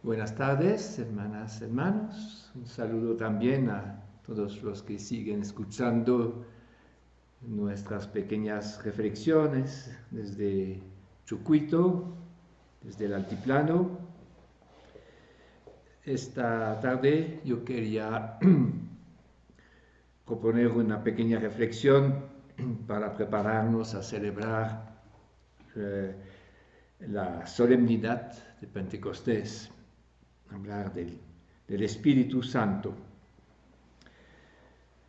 Buenas tardes, hermanas, hermanos. Un saludo también a todos los que siguen escuchando nuestras pequeñas reflexiones desde Chucuito, desde el altiplano. Esta tarde yo quería proponer una pequeña reflexión para prepararnos a celebrar la solemnidad de Pentecostés, hablar del Espíritu Santo.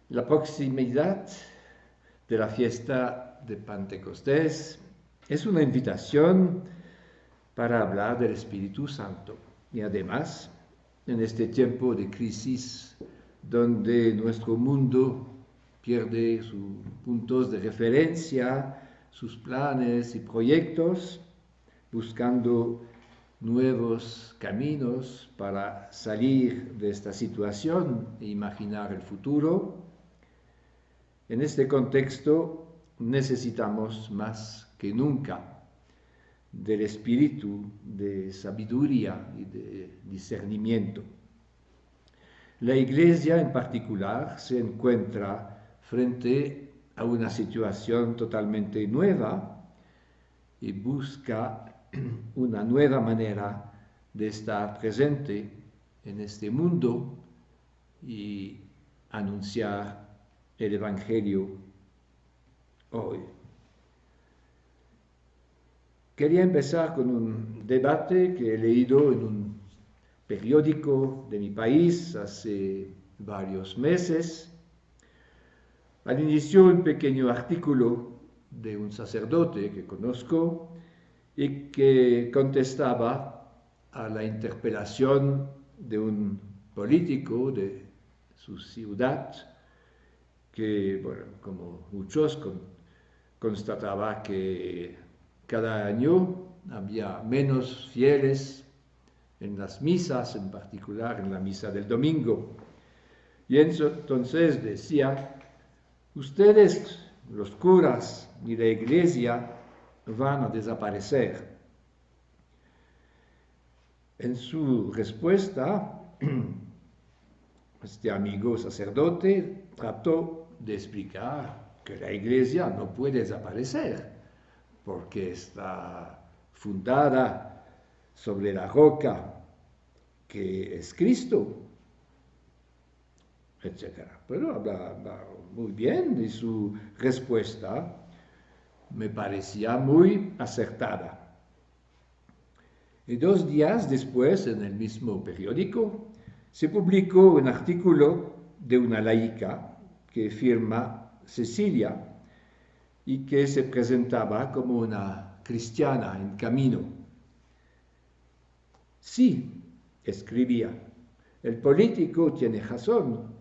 La proximidad de la fiesta de Pentecostés es una invitación para hablar del Espíritu Santo. Y además, en este tiempo de crisis donde nuestro mundo pierde sus puntos de referencia, sus planes y proyectos, buscando nuevos caminos para salir de esta situación e imaginar el futuro. En este contexto necesitamos más que nunca del espíritu de sabiduría y de discernimiento. La Iglesia en particular se encuentra frente a una situación totalmente nueva y busca una nueva manera de estar presente en este mundo y anunciar el Evangelio hoy. Quería empezar con un debate que he leído en un periódico de mi país hace varios meses. Al inicio un pequeño artículo de un sacerdote que conozco y que contestaba a la interpelación de un político de su ciudad que, bueno, como muchos, constataba que cada año había menos fieles en las misas, en particular en la misa del domingo. Y entonces decía, ustedes, los curas y la iglesia, van a desaparecer. En su respuesta, este amigo sacerdote trató de explicar que la iglesia no puede desaparecer porque está fundada sobre la roca que es Cristo, etc. Pero habla muy bien y su respuesta me parecía muy acertada. Y 2 días después, en el mismo periódico, se publicó un artículo de una laica que firma Cecilia y que se presentaba como una cristiana en camino. Sí, escribía, el político tiene razón.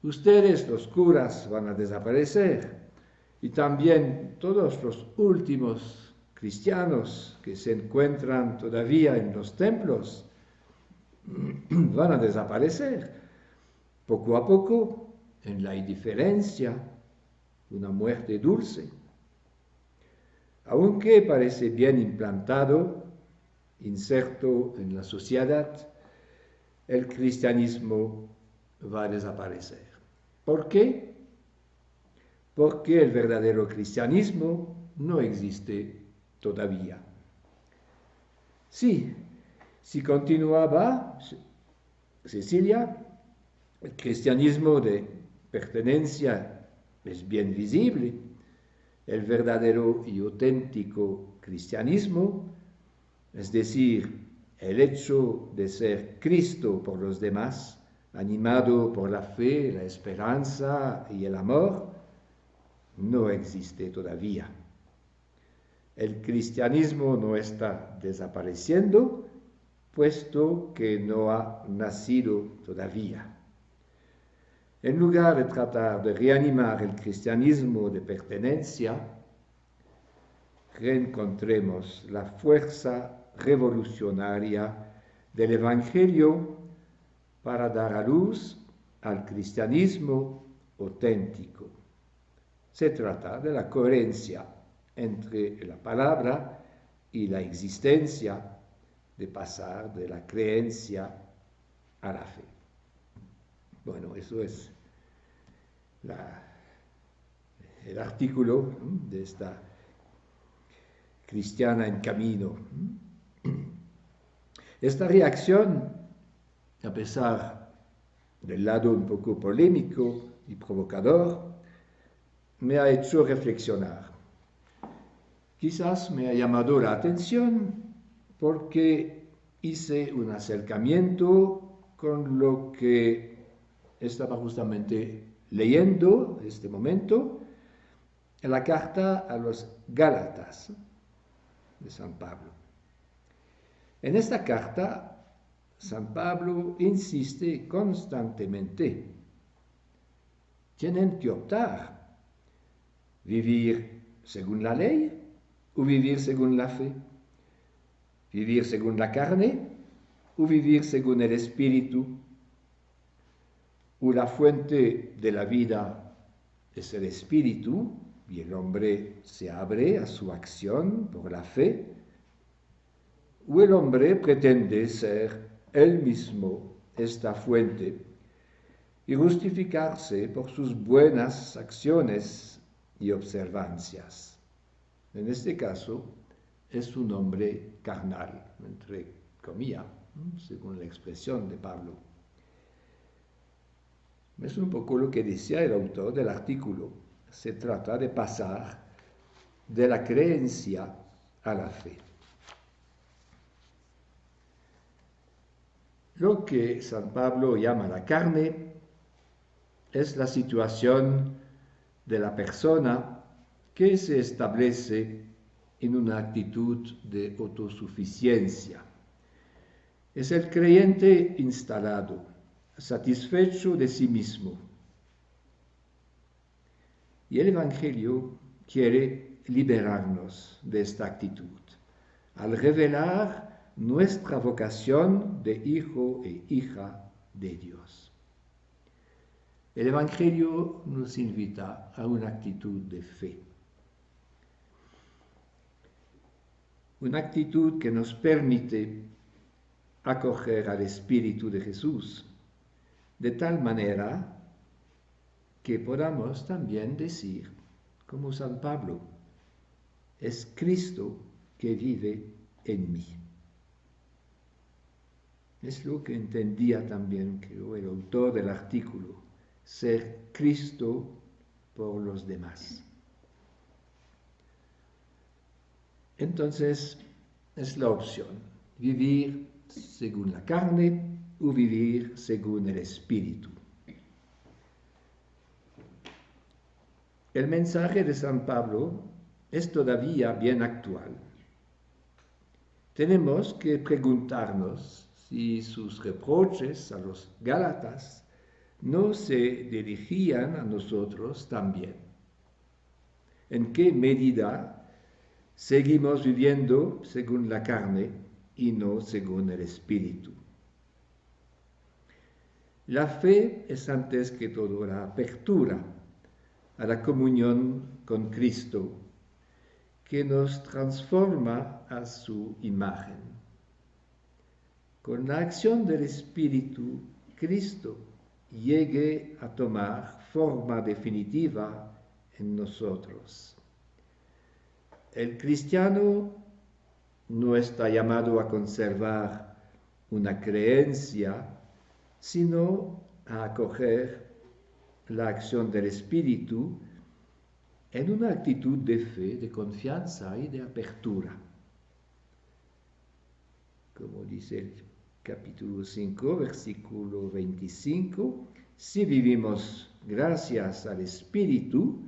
Ustedes, los curas, van a desaparecer y también todos los últimos cristianos que se encuentran todavía en los templos van a desaparecer. Poco a poco, en la indiferencia, una muerte dulce. Aunque parece bien implantado, inserto en la sociedad, el cristianismo va a desaparecer. ¿Por qué? Porque el verdadero cristianismo no existe todavía. Sí, si continuaba Cecilia, el cristianismo de pertenencia es bien visible. El verdadero y auténtico cristianismo, es decir, el hecho de ser Cristo por los demás, animado por la fe, la esperanza y el amor, no existe todavía. El cristianismo no está desapareciendo, puesto que no ha nacido todavía. En lugar de tratar de reanimar el cristianismo de pertenencia, reencontremos la fuerza revolucionaria del Evangelio para dar a luz al cristianismo auténtico. Se trata de la coherencia entre la palabra y la existencia, de pasar de la creencia a la fe. Bueno, eso es el artículo de esta cristiana en camino. Esta reacción, a pesar del lado un poco polémico y provocador, me ha hecho reflexionar. Quizás me ha llamado la atención porque hice un acercamiento con lo que estaba justamente leyendo en este momento, en la carta a los Gálatas de San Pablo. En esta carta, San Pablo insiste constantemente: tienen que optar, vivir según la ley o vivir según la fe, vivir según la carne o vivir según el Espíritu, o la fuente de la vida es el Espíritu y el hombre se abre a su acción por la fe, o el hombre pretende ser él mismo esta fuente y justificarse por sus buenas acciones y observancias. En este caso, es un hombre carnal, entre comillas, según la expresión de Pablo. Es un poco lo que decía el autor del artículo. Se trata de pasar de la creencia a la fe. Lo que San Pablo llama la carne es la situación de la persona que se establece en una actitud de autosuficiencia. Es el creyente instalado, satisfecho de sí mismo. Y el Evangelio quiere liberarnos de esta actitud, al revelar nuestra vocación de hijo e hija de Dios. El Evangelio nos invita a una actitud de fe. Una actitud que nos permite acoger al Espíritu de Jesús, de tal manera que podamos también decir, como San Pablo, es Cristo que vive en mí. Es lo que entendía también, creo, el autor del artículo, ser Cristo por los demás. Entonces, es la opción, vivir según la carne o vivir según el Espíritu. El mensaje de San Pablo es todavía bien actual. Tenemos que preguntarnos si sus reproches a los Gálatas no se dirigían a nosotros también. ¿En qué medida seguimos viviendo según la carne y no según el Espíritu? La fe es antes que todo la apertura a la comunión con Cristo, que nos transforma a su imagen. Con la acción del Espíritu, Cristo llegue a tomar forma definitiva en nosotros. El cristiano no está llamado a conservar una creencia, sino a acoger la acción del Espíritu en una actitud de fe, de confianza y de apertura. Como dice el capítulo 5, versículo 25, si vivimos gracias al Espíritu,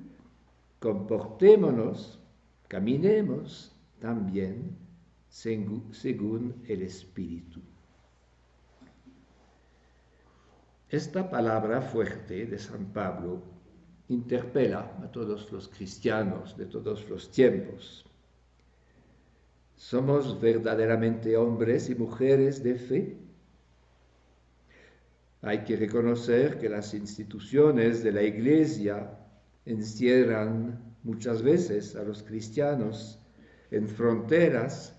comportémonos, caminemos también según el Espíritu. Esta palabra fuerte de San Pablo interpela a todos los cristianos de todos los tiempos. ¿Somos verdaderamente hombres y mujeres de fe? Hay que reconocer que las instituciones de la Iglesia encierran muchas veces a los cristianos en fronteras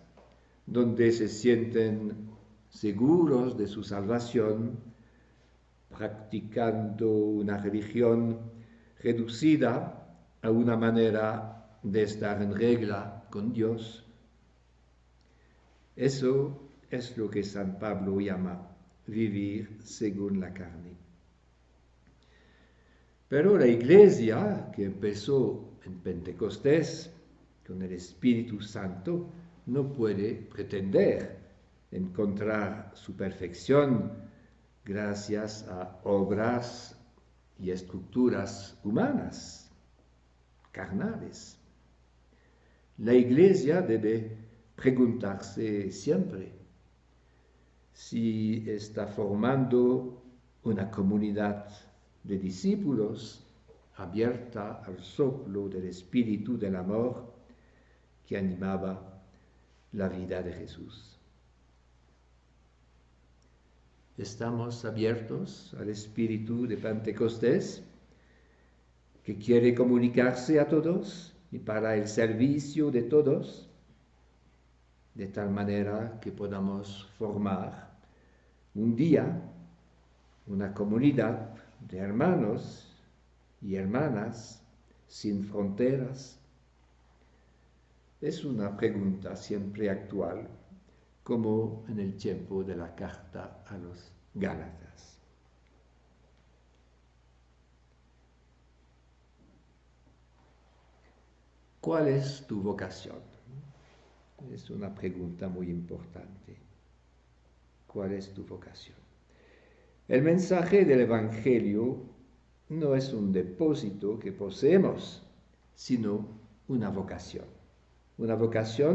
donde se sienten seguros de su salvación, practicando una religión reducida a una manera de estar en regla con Dios. Eso es lo que San Pablo llama vivir según la carne. Pero la Iglesia, que empezó en Pentecostés con el Espíritu Santo, no puede pretender encontrar su perfección gracias a obras y estructuras humanas, carnales. La Iglesia debe preguntarse siempre si está formando una comunidad de discípulos abierta al soplo del espíritu del amor que animaba la vida de Jesús. ¿Estamos abiertos al espíritu de Pentecostés que quiere comunicarse a todos y para el servicio de todos, de tal manera que podamos formar un día una comunidad de hermanos y hermanas sin fronteras? Es una pregunta siempre actual, como en el tiempo de la carta a los Gálatas. ¿Cuál es tu vocación? Es una pregunta muy importante. ¿Cuál es tu vocación? El mensaje del Evangelio no es un depósito que poseemos, sino una vocación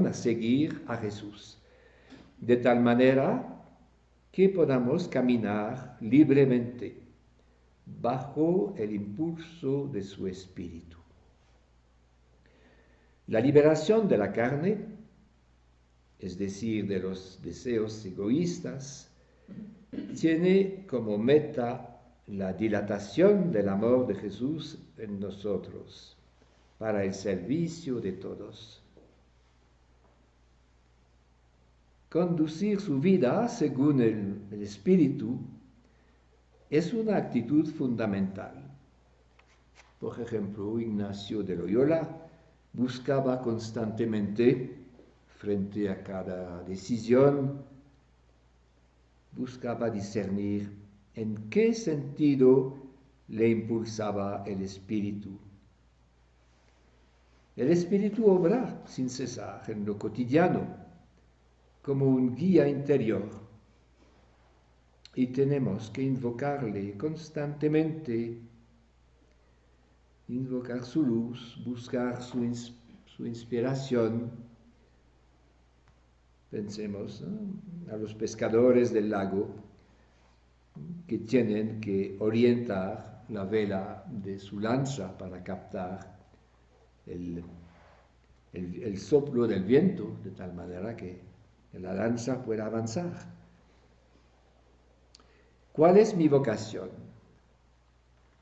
a seguir a Jesús, de tal manera que podamos caminar libremente bajo el impulso de su espíritu. La liberación de la carne, es decir, de los deseos egoístas, tiene como meta la dilatación del amor de Jesús en nosotros, para el servicio de todos. Conducir su vida según el Espíritu es una actitud fundamental. Por ejemplo, Ignacio de Loyola buscaba constantemente, frente a cada decisión, buscaba discernir en qué sentido le impulsaba el Espíritu. El Espíritu obra sin cesar en lo cotidiano, como un guía interior, y tenemos que invocarle constantemente, invocar su luz, buscar su inspiración. Pensemos a los pescadores del lago que tienen que orientar la vela de su lancha para captar el soplo del viento, de tal manera que la lancha pueda avanzar. ¿Cuál es mi vocación?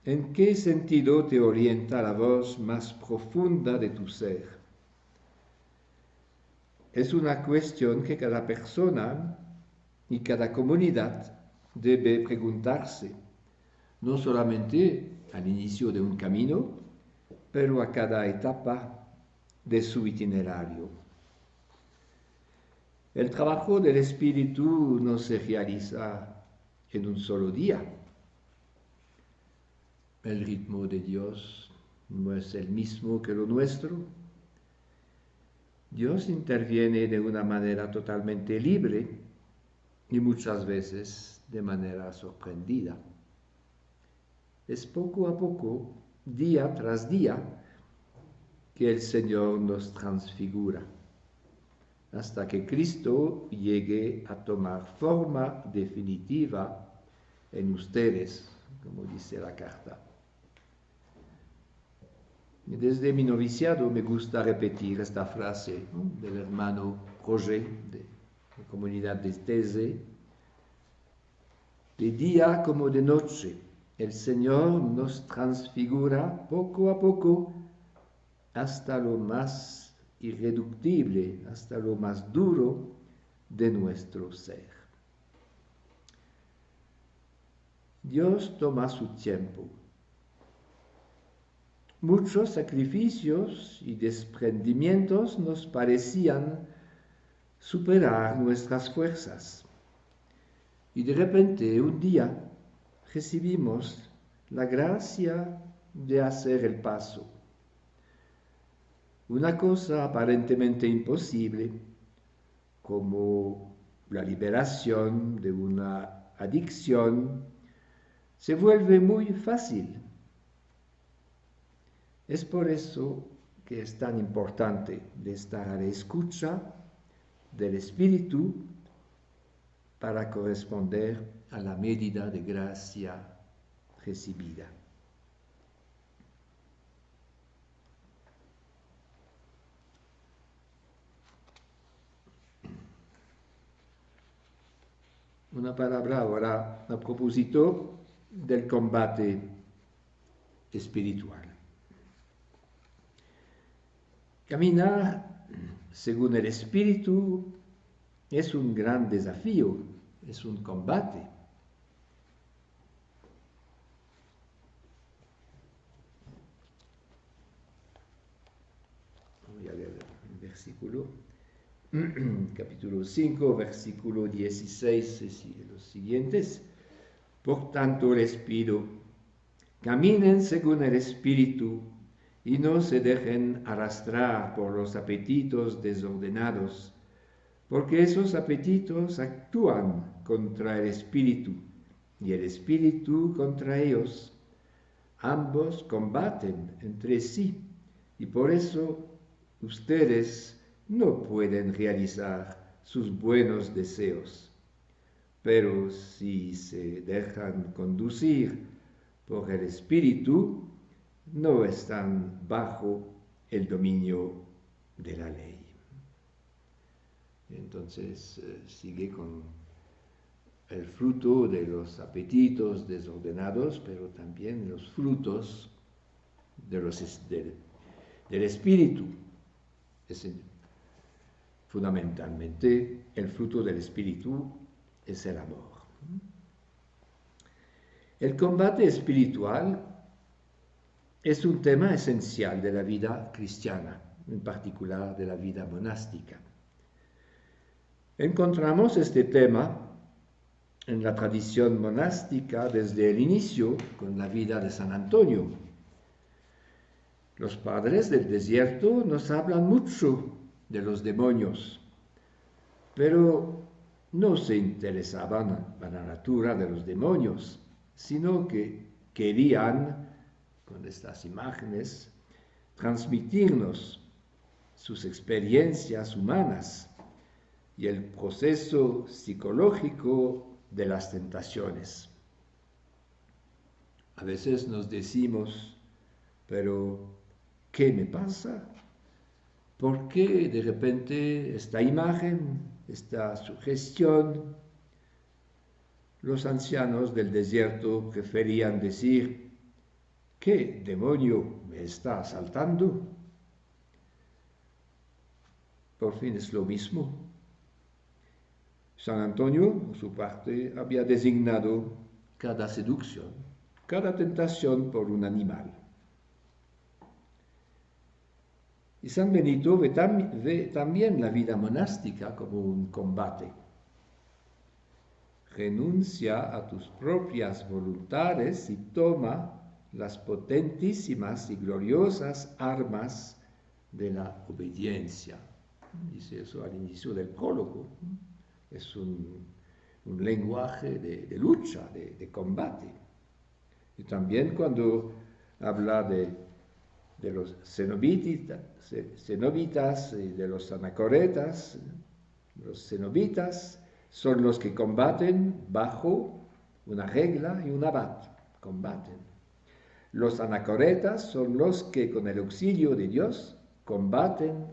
¿En qué sentido te orienta la voz más profunda de tu ser? Es una cuestión que cada persona y cada comunidad debe preguntarse, no solamente al inicio de un camino, pero a cada etapa de su itinerario. El trabajo del Espíritu no se realiza en un solo día. El ritmo de Dios no es el mismo que lo nuestro. Dios interviene de una manera totalmente libre y muchas veces de manera sorprendida. Es poco a poco, día tras día, que el Señor nos transfigura, hasta que Cristo llegue a tomar forma definitiva en ustedes, como dice la carta. Desde mi noviciado me gusta repetir esta frase, ¿no?, del hermano Roger, de la comunidad de Thésée: de día como de noche, el Señor nos transfigura poco a poco hasta lo más irreductible, hasta lo más duro de nuestro ser. Dios toma su tiempo. Muchos sacrificios y desprendimientos nos parecían superar nuestras fuerzas. Y de repente, un día, recibimos la gracia de hacer el paso. Una cosa aparentemente imposible, como la liberación de una adicción, se vuelve muy fácil. Es por eso que es tan importante de estar a la escucha del Espíritu para corresponder a la medida de gracia recibida. Una palabra ahora a propósito del combate espiritual. Caminar según el Espíritu es un gran desafío, es un combate. Voy a leer el versículo, capítulo 5, versículo 16 y los siguientes. Por tanto les pido, caminen según el Espíritu y no se dejen arrastrar por los apetitos desordenados, porque esos apetitos actúan contra el Espíritu y el Espíritu contra ellos. Ambos combaten entre sí y por eso ustedes no pueden realizar sus buenos deseos. Pero si se dejan conducir por el Espíritu, no están bajo el dominio de la ley. Entonces sigue con el fruto de los apetitos desordenados, pero también los frutos del Espíritu. Fundamentalmente, el fruto del Espíritu es el amor. El combate espiritual es un tema esencial de la vida cristiana, en particular de la vida monástica. Encontramos este tema en la tradición monástica desde el inicio con la vida de San Antonio. Los padres del desierto nos hablan mucho de los demonios, pero no se interesaban por la natura de los demonios, sino que querían, con estas imágenes, transmitirnos sus experiencias humanas y el proceso psicológico de las tentaciones. A veces nos decimos, pero ¿qué me pasa? ¿Por qué de repente esta imagen, esta sugestión? Los ancianos del desierto preferían decir, ¿qué demonio me está asaltando? Por fin es lo mismo. San Antonio, por su parte, había designado cada seducción, cada tentación por un animal. Y San Benito ve también la vida monástica como un combate. Renuncia a tus propias voluntades y toma las potentísimas y gloriosas armas de la obediencia. Dice eso al inicio del prólogo. Es un lenguaje de lucha, de combate. Y también cuando habla de los cenobitas y de los anacoretas, los cenobitas son los que combaten bajo una regla y un abad, combaten. Los anacoretas son los que con el auxilio de Dios combaten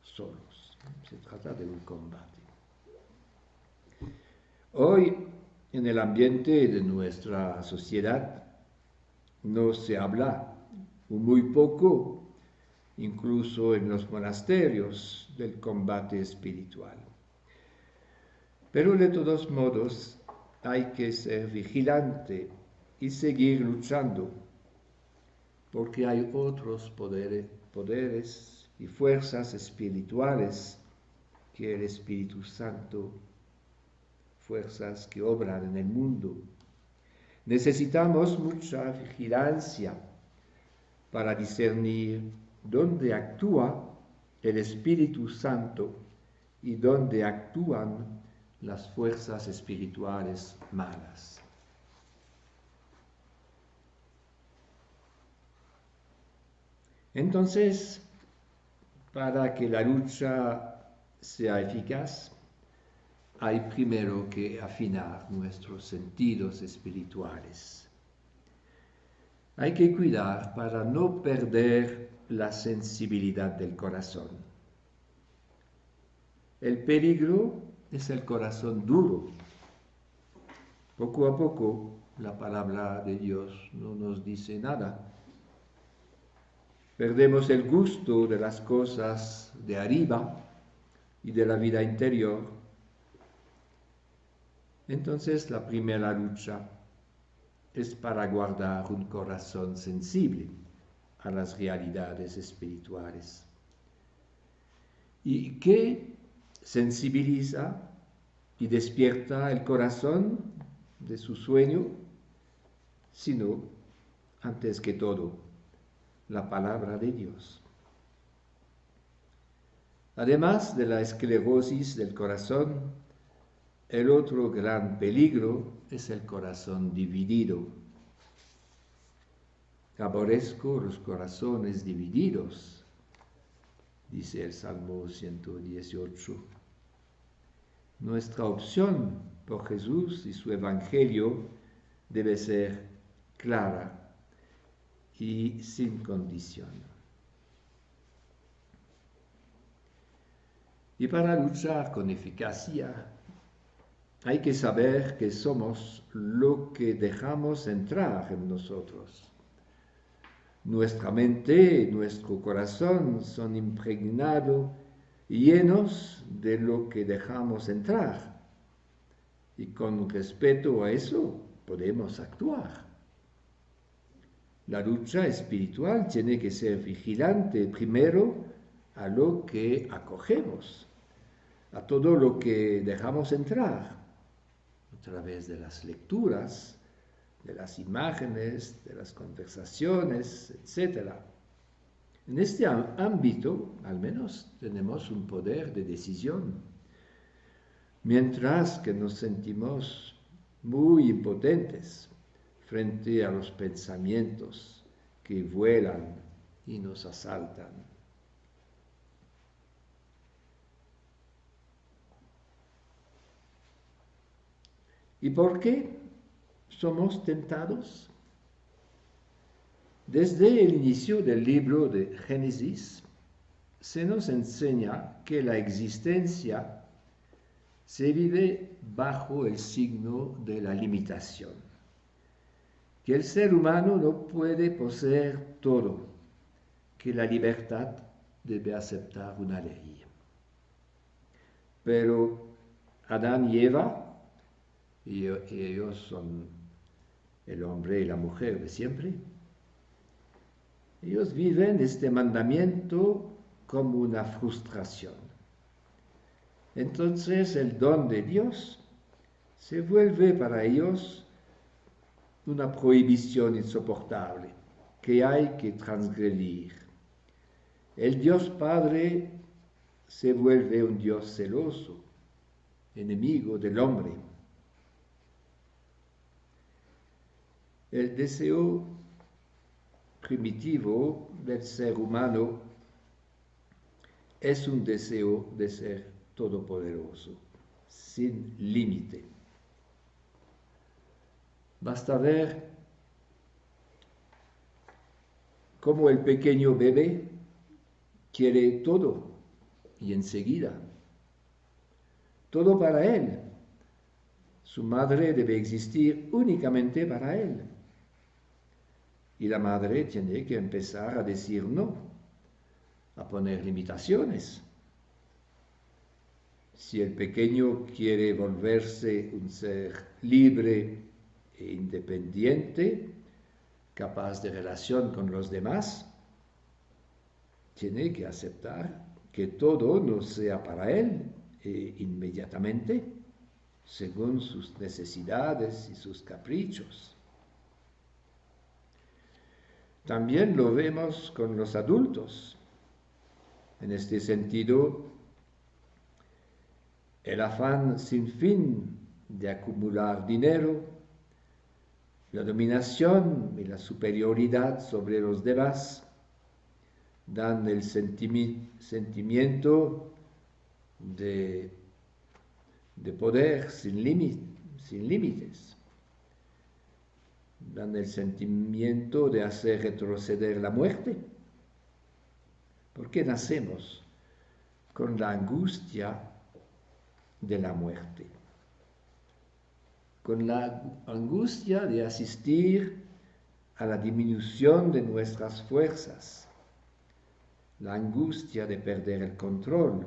solos. Se trata de un combate. Hoy, en el ambiente de nuestra sociedad, no se habla muy poco, incluso en los monasterios, del combate espiritual. Pero de todos modos hay que ser vigilante y seguir luchando, porque hay otros poderes y fuerzas espirituales que el Espíritu Santo, fuerzas que obran en el mundo. Necesitamos mucha vigilancia para discernir dónde actúa el Espíritu Santo y dónde actúan las fuerzas espirituales malas. Entonces, para que la lucha sea eficaz, hay primero que afinar nuestros sentidos espirituales. Hay que cuidar para no perder la sensibilidad del corazón. El peligro es el corazón duro. Poco a poco la palabra de Dios no nos dice nada. Perdemos el gusto de las cosas de arriba y de la vida interior. Entonces la primera lucha es para guardar un corazón sensible a las realidades espirituales. ¿Y qué sensibiliza y despierta el corazón de su sueño? Sino, antes que todo, la palabra de Dios. Además de la esclerosis del corazón, el otro gran peligro es el corazón dividido. Aborrezco los corazones divididos, dice el Salmo 118. Nuestra opción por Jesús y su Evangelio debe ser clara y sin condición. Y para luchar con eficacia, hay que saber que somos lo que dejamos entrar en nosotros. Nuestra mente y nuestro corazón son impregnados, llenos de lo que dejamos entrar. Y con respeto a eso podemos actuar. La lucha espiritual tiene que ser vigilante primero a lo que acogemos, a todo lo que dejamos entrar, a través de las lecturas, de las imágenes, de las conversaciones, etc. En este ámbito, al menos, tenemos un poder de decisión, mientras que nos sentimos muy impotentes frente a los pensamientos que vuelan y nos asaltan. ¿Y por qué somos tentados? Desde el inicio del libro de Génesis, se nos enseña que la existencia se vive bajo el signo de la limitación, que el ser humano no puede poseer todo, que la libertad debe aceptar una ley. Pero Adán y Eva, y ellos son el hombre y la mujer de siempre, ellos viven este mandamiento como una frustración. Entonces el don de Dios se vuelve para ellos una prohibición insoportable que hay que transgredir. El Dios Padre se vuelve un Dios celoso, enemigo del hombre. El deseo primitivo del ser humano es un deseo de ser todopoderoso, sin límite. Basta ver cómo el pequeño bebé quiere todo y enseguida. Todo para él. Su madre debe existir únicamente para él. Y la madre tiene que empezar a decir no, a poner limitaciones. Si el pequeño quiere volverse un ser libre e independiente, capaz de relación con los demás, tiene que aceptar que todo no sea para él inmediatamente, según sus necesidades y sus caprichos. También lo vemos con los adultos. En este sentido, el afán sin fin de acumular dinero, la dominación y la superioridad sobre los demás dan el sentimiento de poder sin límites. Dan el sentimiento de hacer retroceder la muerte. ¿Por qué nacemos con la angustia de la muerte? Con la angustia de asistir a la disminución de nuestras fuerzas, la angustia de perder el control.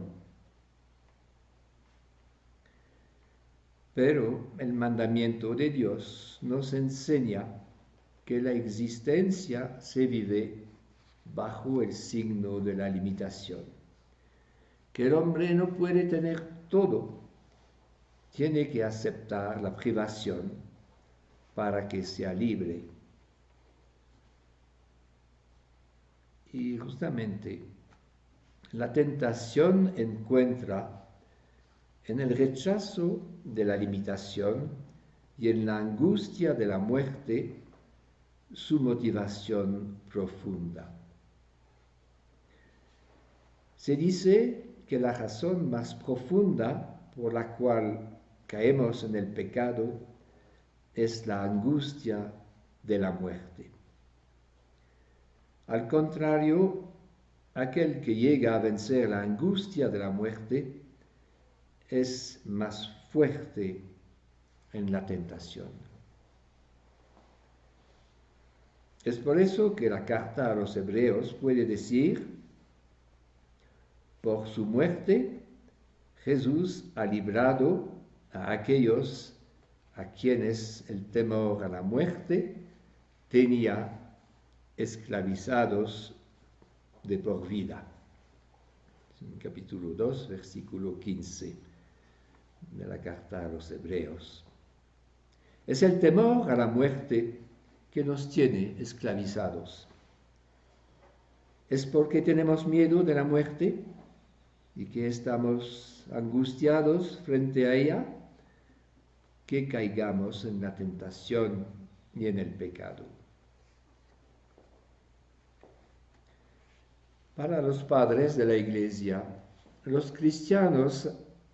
Pero el mandamiento de Dios nos enseña que la existencia se vive bajo el signo de la limitación, que el hombre no puede tener todo, tiene que aceptar la privación para que sea libre. Y justamente la tentación encuentra en el rechazo de la limitación y en la angustia de la muerte su motivación profunda. Se dice que la razón más profunda por la cual caemos en el pecado es la angustia de la muerte. Al contrario, aquel que llega a vencer la angustia de la muerte es más fuerte en la tentación. Es por eso que la carta a los Hebreos puede decir: por su muerte, Jesús ha librado a aquellos a quienes el temor a la muerte tenía esclavizados de por vida. En capítulo 2, versículo 15 de la carta a los Hebreos. Es el temor a la muerte que nos tiene esclavizados. Es porque tenemos miedo de la muerte y que estamos angustiados frente a ella que caigamos en la tentación y en el pecado. Para los padres de la Iglesia, los cristianos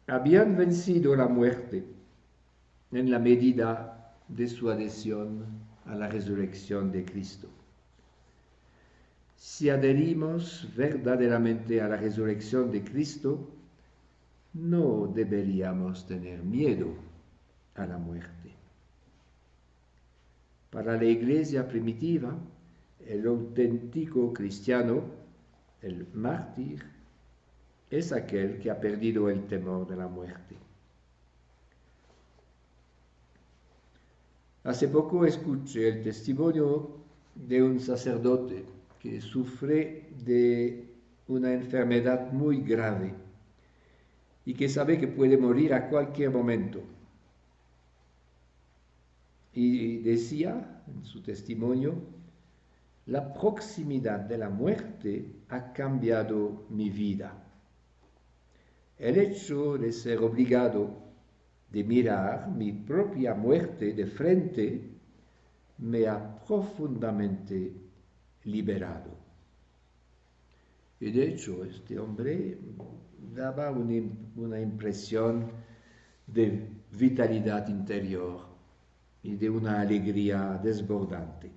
habían vencido la muerte en la medida de su adhesión a la resurrección de Cristo. Si adherimos verdaderamente a la resurrección de Cristo, no deberíamos tener miedo a la muerte. Para la Iglesia primitiva, el auténtico cristiano, el mártir, es aquel que ha perdido el temor de la muerte. Hace poco escuché el testimonio de un sacerdote que sufre de una enfermedad muy grave y que sabe que puede morir a cualquier momento. Y decía en su testimonio: la proximidad de la muerte ha cambiado mi vida. El hecho de ser obligado de mirar mi propia muerte de frente me ha profundamente liberado. Y de hecho, este hombre daba una impresión de vitalidad interior y de una alegría desbordante.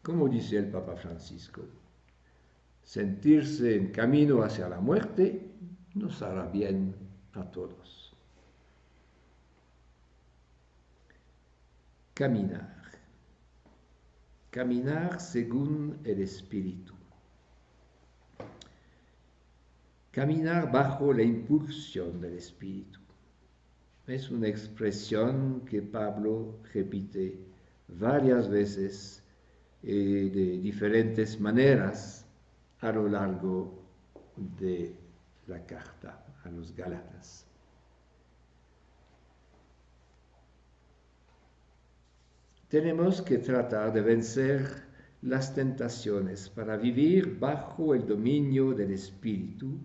Como dice el Papa Francisco, sentirse en camino hacia la muerte nos hará bien a todos. Caminar. Caminar según el Espíritu. caminar bajo la impulsión del Espíritu. Es una expresión que Pablo repite varias veces de diferentes maneras a lo largo de la carta a los Gálatas. Tenemos que tratar de vencer las tentaciones para vivir bajo el dominio del Espíritu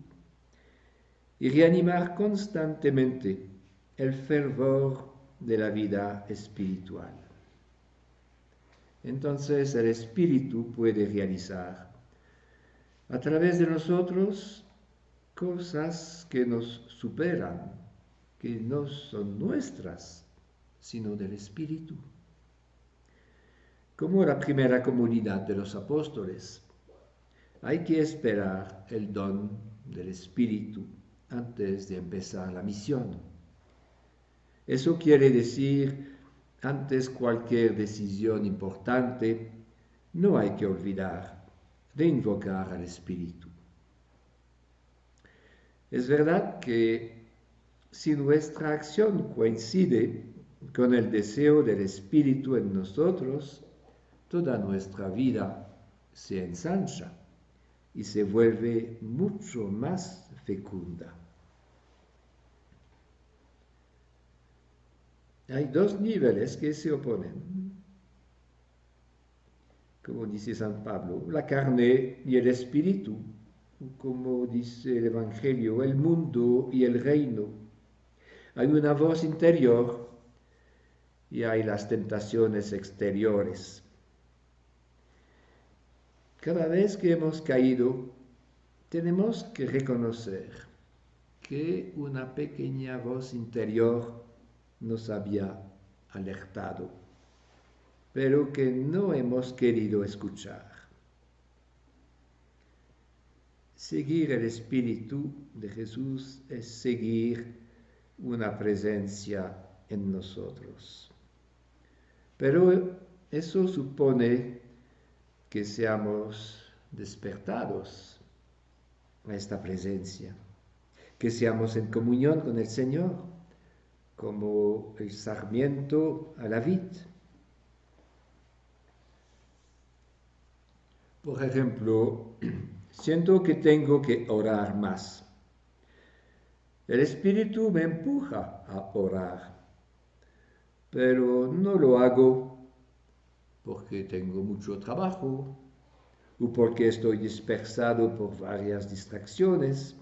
y reanimar constantemente el fervor de la vida espiritual. Entonces el Espíritu puede realizar a través de nosotros cosas que nos superan, que no son nuestras, sino del Espíritu. Como la primera comunidad de los apóstoles, hay que esperar el don del Espíritu antes de empezar la misión. Eso quiere decir, antes cualquier decisión importante, no hay que olvidar de invocar al Espíritu. Es verdad que si nuestra acción coincide con el deseo del Espíritu en nosotros, toda nuestra vida se ensancha y se vuelve mucho más fecunda. Hay dos niveles que se oponen, como dice San Pablo, la carne y el espíritu, como dice el Evangelio, el mundo y el reino. Hay una voz interior y hay las tentaciones exteriores. Cada vez que hemos caído, tenemos que reconocer que una pequeña voz interior nos había alertado, pero que no hemos querido escuchar. Seguir el Espíritu de Jesús es seguir una presencia en nosotros. Pero eso supone que seamos despertados a esta presencia, que seamos en comunión con el Señor, como el sarmiento a la vid. Por ejemplo, siento que tengo que orar más. El Espíritu me empuja a orar, pero no lo hago porque tengo mucho trabajo o porque estoy dispersado por varias distracciones.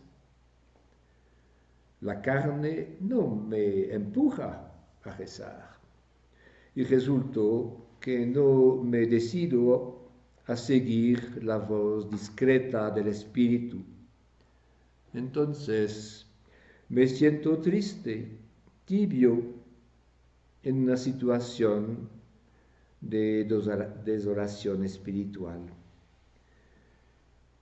La carne no me empuja a rezar y resultó que no me decido a seguir la voz discreta del Espíritu. Entonces me siento triste, tibio, en una situación de desolación espiritual.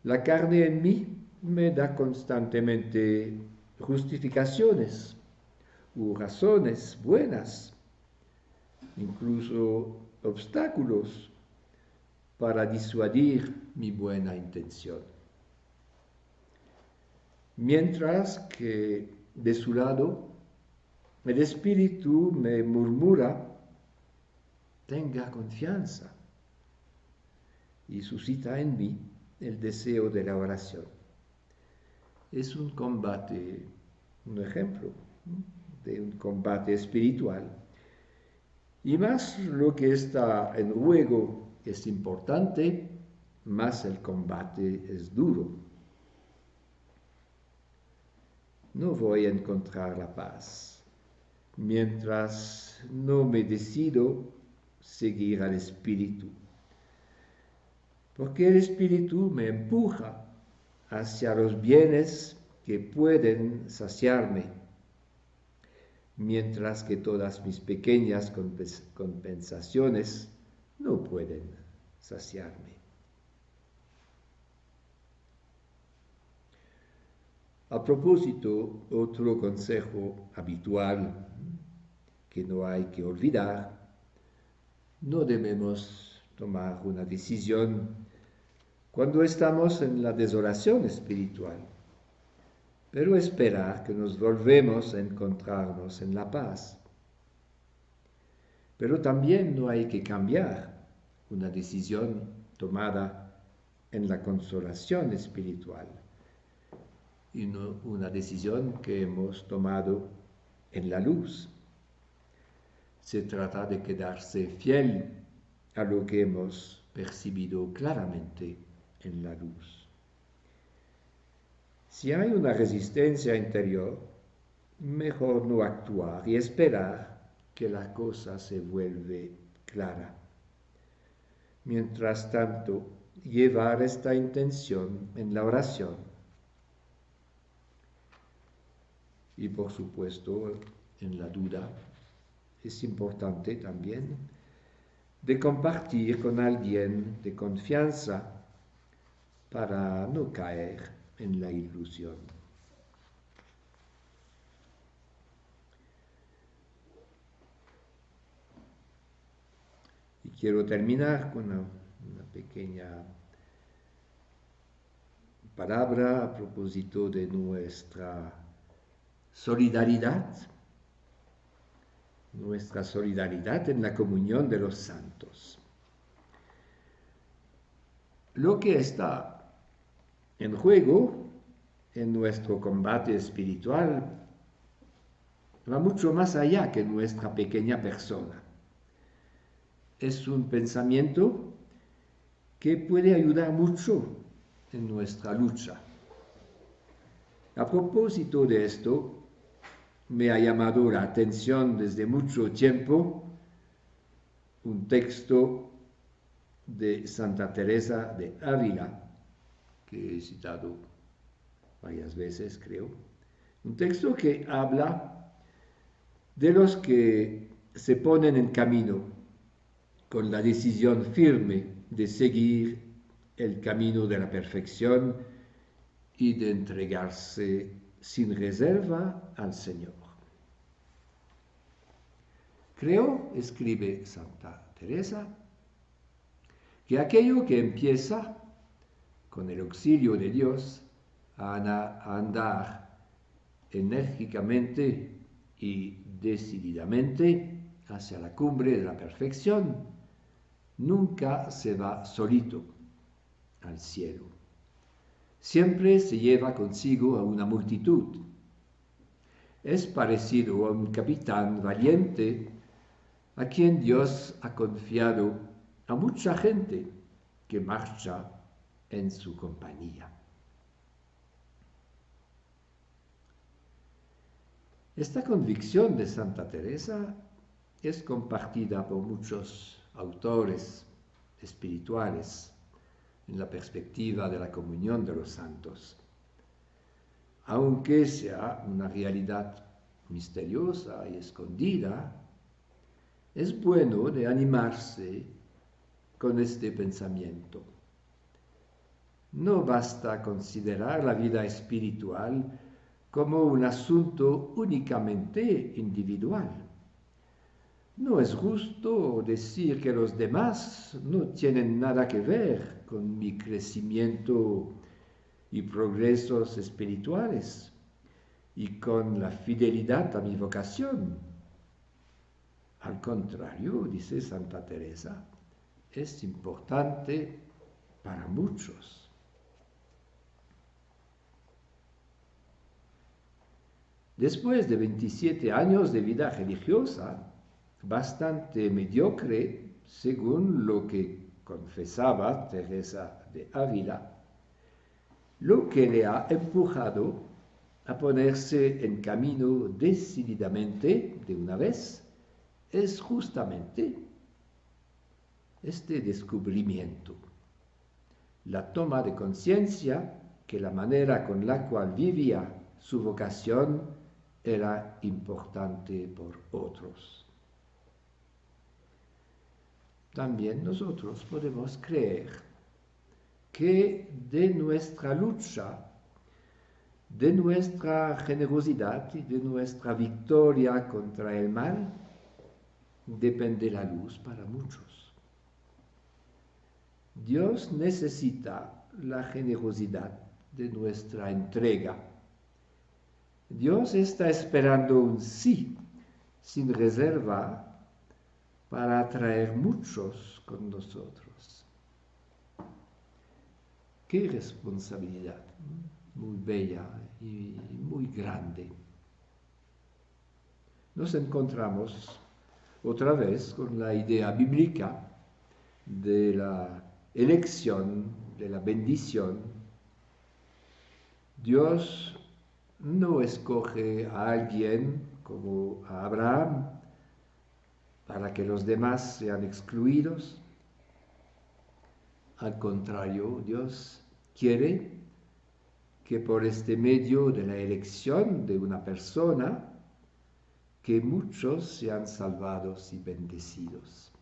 La carne en mí me da constantemente justificaciones u razones buenas, incluso obstáculos para disuadir mi buena intención. Mientras que de su lado el Espíritu me murmura: tenga confianza, y suscita en mí el deseo de la oración. Es un combate, un ejemplo de un combate espiritual. Y más lo que está en juego es importante, más el combate es duro. No voy a encontrar la paz mientras no me decido seguir al Espíritu, porque el Espíritu me empuja hacia los bienes que pueden saciarme, mientras que todas mis pequeñas compensaciones no pueden saciarme. A propósito, otro consejo habitual que no hay que olvidar: no debemos tomar una decisión cuando estamos en la desolación espiritual. pero esperar que nos volvemos a encontrarnos en la paz. Pero también no hay que cambiar una decisión tomada en la consolación espiritual, y no una decisión que hemos tomado en la luz. Se trata de quedarse fiel a lo que hemos percibido claramente en la luz. Si hay una resistencia interior, mejor no actuar y esperar que la cosa se vuelve clara. Mientras tanto, llevar esta intención en la oración y, por supuesto, en la duda, es importante también de compartir con alguien de confianza para no caer en la ilusión. Y quiero terminar con una pequeña palabra a propósito de nuestra solidaridad en la comunión de los santos. Lo que está en juego en nuestro combate espiritual va mucho más allá que nuestra pequeña persona. Es un pensamiento que puede ayudar mucho en nuestra lucha. A propósito de esto, me ha llamado la atención desde mucho tiempo un texto de Santa Teresa de Ávila, que he citado varias veces, creo. Un texto que habla de los que se ponen en camino con la decisión firme de seguir el camino de la perfección y de entregarse sin reserva al Señor. Creo, escribe Santa Teresa, que aquello que empieza con el auxilio de Dios a andar enérgicamente y decididamente hacia la cumbre de la perfección, nunca se va solito al cielo. Siempre se lleva consigo a una multitud. Es parecido a un capitán valiente a quien Dios ha confiado a mucha gente que marcha en su compañía. Esta convicción de Santa Teresa es compartida por muchos autores espirituales en la perspectiva de la comunión de los santos. Aunque sea una realidad misteriosa y escondida, es bueno de animarse con este pensamiento. No basta considerar la vida espiritual como un asunto únicamente individual. No es justo decir que los demás no tienen nada que ver con mi crecimiento y progresos espirituales y con la fidelidad a mi vocación. Al contrario, dice Santa Teresa, es importante para muchos. Después de 27 años de vida religiosa, bastante mediocre, según lo que confesaba Teresa de Ávila, lo que le ha empujado a ponerse en camino decididamente de una vez es justamente este descubrimiento, la toma de conciencia que la manera con la cual vivía su vocación era importante por otros. También nosotros podemos creer que de nuestra lucha, de nuestra generosidad y de nuestra victoria contra el mal, depende la luz para muchos. Dios necesita la generosidad de nuestra entrega Dios está esperando un sí, sin reserva, para atraer muchos con nosotros. Qué responsabilidad, muy bella y muy grande. Nos encontramos otra vez con la idea bíblica de la elección, de la bendición. Dios no escoge a alguien como a Abraham para que los demás sean excluidos. Al contrario, Dios quiere que por este medio de la elección de una persona, que muchos sean salvados y bendecidos.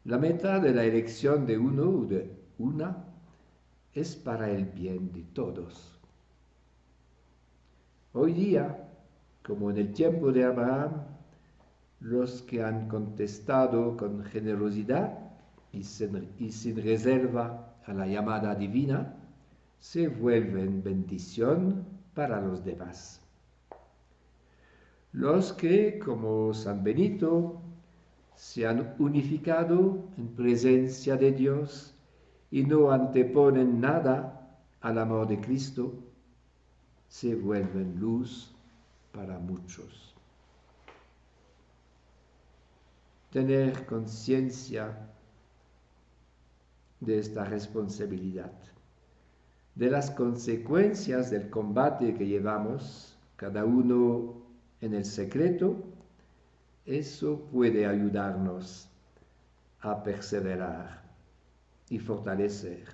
La meta de la elección de uno o de una es para el bien de todos. Hoy día, como en el tiempo de Abraham, los que han contestado con generosidad y sin reserva a la llamada divina, se vuelven bendición para los demás. Los que, como San Benito, se han unificado en presencia de Dios y no anteponen nada al amor de Cristo, se vuelven luz para muchos. Tener conciencia de esta responsabilidad, de las consecuencias del combate que llevamos, cada uno en el secreto, eso puede ayudarnos a perseverar y fortalecer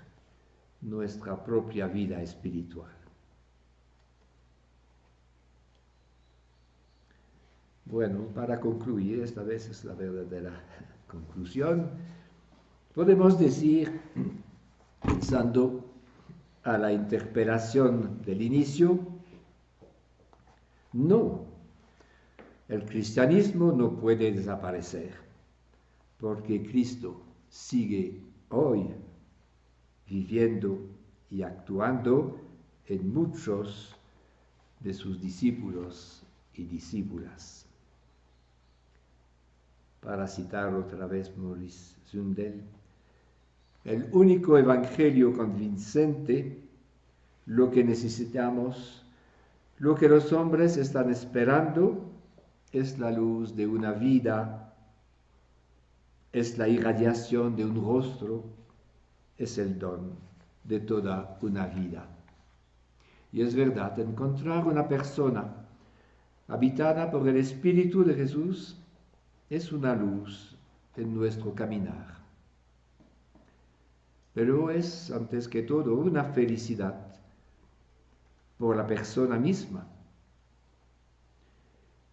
nuestra propia vida espiritual. Bueno, para concluir, esta vez es la verdadera conclusión, podemos decir, pensando a la interpelación del inicio, no, el cristianismo no puede desaparecer, porque Cristo sigue hoy viviendo y actuando en muchos de sus discípulos y discípulas. Para citar otra vez Maurice Zundel, el único evangelio convincente, lo que necesitamos, lo que los hombres están esperando, es la luz de una vida, es la irradiación de un rostro, es el don de toda una vida. Y es verdad, encontrar una persona habitada por el Espíritu de Jesús es una luz en nuestro caminar. Pero es, antes que todo, una felicidad por la persona misma.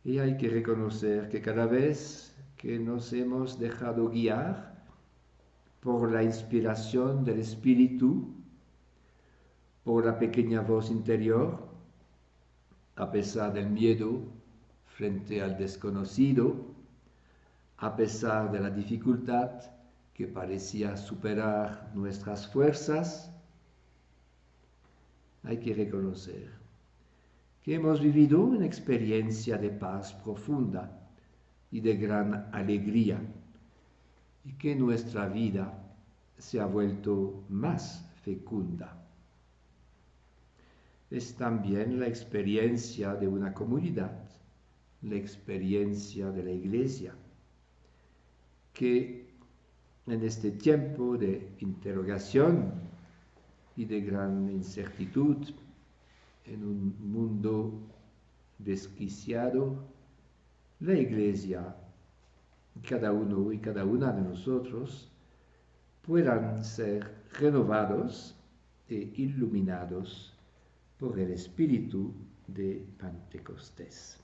Y hay que reconocer que cada vez que nos hemos dejado guiar por la inspiración del Espíritu, por la pequeña voz interior, a pesar del miedo frente al desconocido, a pesar de la dificultad que parecía superar nuestras fuerzas, hay que reconocer que hemos vivido una experiencia de paz profunda y de gran alegría, y que nuestra vida se ha vuelto más fecunda. Es también la experiencia de una comunidad, la experiencia de la Iglesia, que en este tiempo de interrogación y de gran incertidumbre, en un mundo desquiciado, la Iglesia, cada uno y cada una de nosotros, puedan ser renovados e iluminados por el Espíritu de Pentecostés.